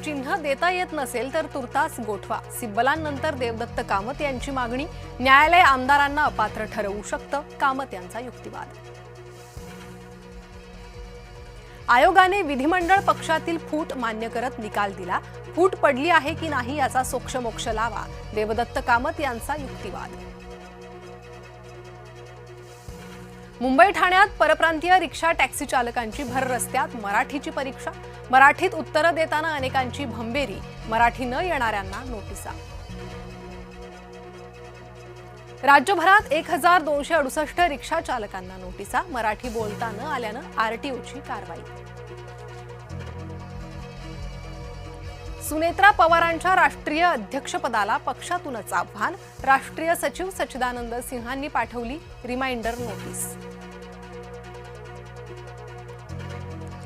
चिन्ह देता येत नसेल तर तुर्तास गोठवा. सिब्बलांनंतर देवदत्त कामत यांची मागणी. न्यायालय आमदारांना अपात्र ठरवू शकतं, कामत यांचा युक्तिवाद. आयोगाने विधिमंडळ पक्षातील फूट मान्य करत निकाल दिला. फूट पडली आहे की नाही याचा सोक्षमोक्ष लावा. देवदत्त कामत यांचा युक्तिवाद. मुंबई ठाण्यात परप्रांतीय रिक्षा टॅक्सी चालकांची भर रस्त्यात मराठीची परीक्षा. मराठीत उत्तरं देताना अनेकांची भंबेरी. मराठी न येणाऱ्यांना नोटिसा. राज्यभरात 1268 रिक्षा चालकांना नोटिसा. मराठी बोलता न आल्यानं आरटीओची कारवाई. सुनेत्रा पवारांच्या राष्ट्रीय अध्यक्षपदाला पक्षातूनच आव्हान. राष्ट्रीय सचिव सच्चिदानंद सिन्हांनी पाठवली रिमाइंडर नोटीस.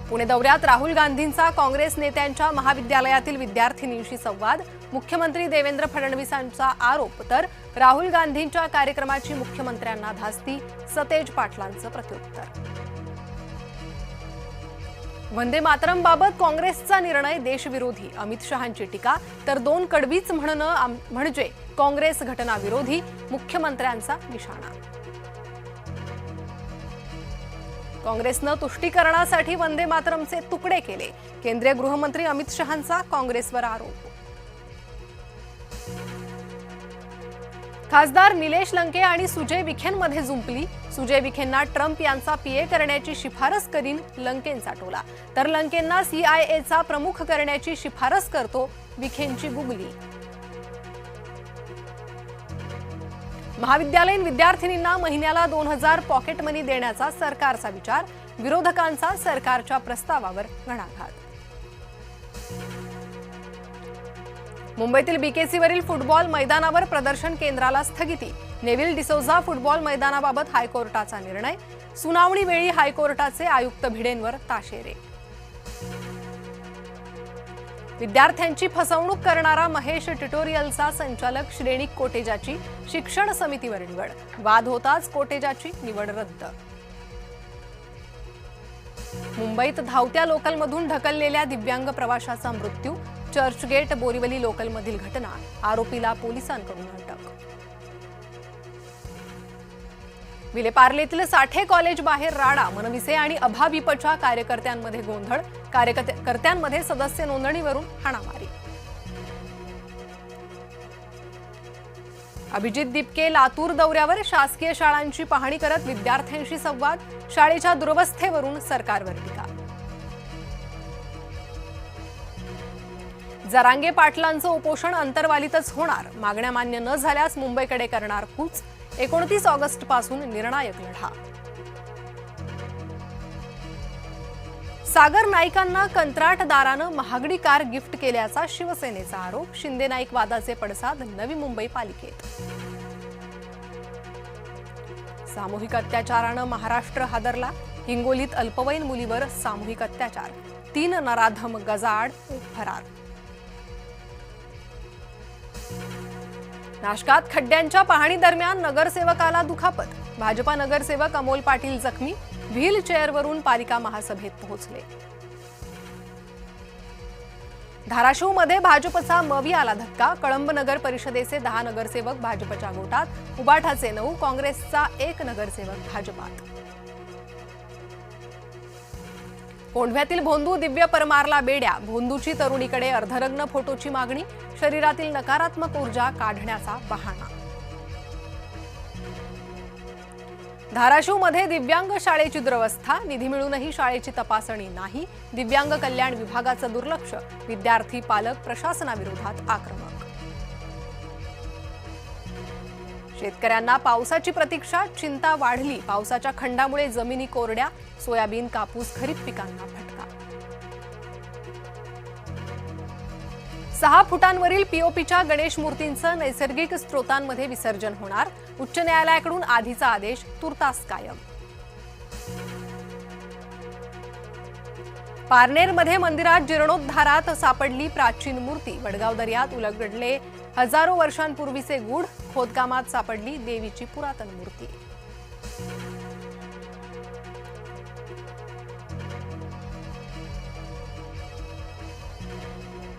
पुणे दौऱ्यात राहुल गांधींचा काँग्रेस नेत्यांच्या महाविद्यालयातील विद्यार्थिनींशी संवाद. मुख्यमंत्री देवेंद्र फडणवीसांचा आरोप तर राहुल गांधींच्या कार्यक्रमाची मुख्यमंत्र्यांना धास्ती. सतेज पाटलांचं प्रत्युत्तर. वंदे मातरम बाबत काँग्रेसचा निर्णय देशविरोधी. अमित शहांची टीका तर 2 कडवीच म्हणणं म्हणजे काँग्रेस घटनाविरोधी. मुख्यमंत्र्यांचा निशाणा. काँग्रेसनं तुष्टीकरणासाठी वंदे मातरमचे तुकडे केले. केंद्रीय गृहमंत्री अमित शहांचा काँग्रेसवर आरोप. खासदार निलेश लंके आणि सुजय विखेंमध्ये जुंपली. सुजय विखेंना ट्रम्प यांचा पीए करण्याची शिफारस करीन लंकेंचा टोला. तर लंकेंना सीआयएचा प्रमुख करण्याची शिफारस करतो विखेंची गुगली. महाविद्यालयीन विद्यार्थिनींना महिन्याला 2000 पॉकेट मनी देण्याचा सरकारचा विचार. विरोधकांचा सरकारच्या प्रस्तावावर घणाघात. मुंबईतील बीकेसीवरील फुटबॉल मैदानावर प्रदर्शन केंद्राला स्थगिती. नेव्हिल डिसोझा फुटबॉल मैदानाबाबत हायकोर्टाचा निर्णय. सुनावणीवेळी हायकोर्टाचे आयुक्त भिडेंवर ताशेरे. विद्यार्थ्यांची फसवणूक करणारा महेश ट्युटोरियलचा संचालक श्रेणिक कोटेजाची शिक्षण समितीवर निवड. वाद होताच कोटेजाची निवड रद्द. मुंबईत धावत्या लोकलमधून ढकललेल्या दिव्यांग प्रवाशाचा मृत्यू. चर्चगेट बोरिवली लोकलमधील घटना. आरोपीला पोलिसांकडून अटक. विलेपार्लेतील साठे कॉलेज बाहेर राडा. मनविसे आणि अभाविपच्या कार्यकर्त्यांमध्ये गोंधळ. कार्यकर्त्यांमध्ये सदस्य नोंदणीवरून हाणामारी. अभिजित दिपके लातूर दौऱ्यावर. शासकीय शाळांची पाहणी करत विद्यार्थ्यांशी संवाद. शाळेच्या दुरवस्थेवरून सरकारवर टीका. जरांगे पाटलांचं उपोषण अंतरवालीतच होणार. मागण्या मान्य न झाल्यास मुंबईकडे करणार कूच. 29 ऑगस्ट पासून निर्णायक लढा. सागर नाईकांना कंत्राटदारानं महागडी कार गिफ्ट केल्याचा शिवसेनेचा आरोप. शिंदे नाईक वादाचे पडसाद नवी मुंबई पालिकेत. सामूहिक अत्याचारानं महाराष्ट्र हादरला. हिंगोलीत अल्पवयीन मुलीवर सामूहिक अत्याचार. 3 नराधम गजाआड फरार. नाशकात खड्ड्यांच्या पाहणी दरम्यान नगरसेवकाला दुखापत. भाजपा नगरसेवक अमोल पाटील जखमी. व्हील चेअरवरून पालिका महासभेत पोहोचले. धाराशिवमध्ये भाजपचा मवी आला धक्का. कळंब नगर परिषदेचे 10 नगरसेवक भाजपच्या गोटात. उबाठाचे 9. काँग्रेसचा 1 नगरसेवक भाजपात. कोंढव्यातील भोंदू दिव्य परमारला बेड्या. भोंदूची तरुणीकडे अर्धनग्न फोटोची मागणी. शरीरातील नकारात्मक ऊर्जा काढण्याचा बहाणा. धाराशिवमध्ये दिव्यांग शाळेची दुरवस्था. निधी मिळूनही शाळेची तपासणी नाही. दिव्यांग कल्याण विभागाचं दुर्लक्ष. विद्यार्थी पालक प्रशासनाविरोधात आक्रमक. शेतकऱ्यांना पावसाची प्रतीक्षा. चिंता वाढली. पावसाच्या खंडामुळे जमिनी कोरड्या. सोयाबीन कापूस खरीप पिकांना फटका. 6 फुटांवरील पीओपीच्या गणेश मूर्तींचं नैसर्गिक स्रोतांमध्ये विसर्जन होणार. उच्च न्यायालयाकडून आधीचा आदेश तुर्तास कायम. पारनेरमध्ये मंदिरात जीर्णोद्धारात सापडली प्राचीन मूर्ती. वडगाव दर्यात उलगडले हजारो वर्षांपूर्वीचे गूढ. खोदकामात सापडली देवीची पुरातन मूर्ती.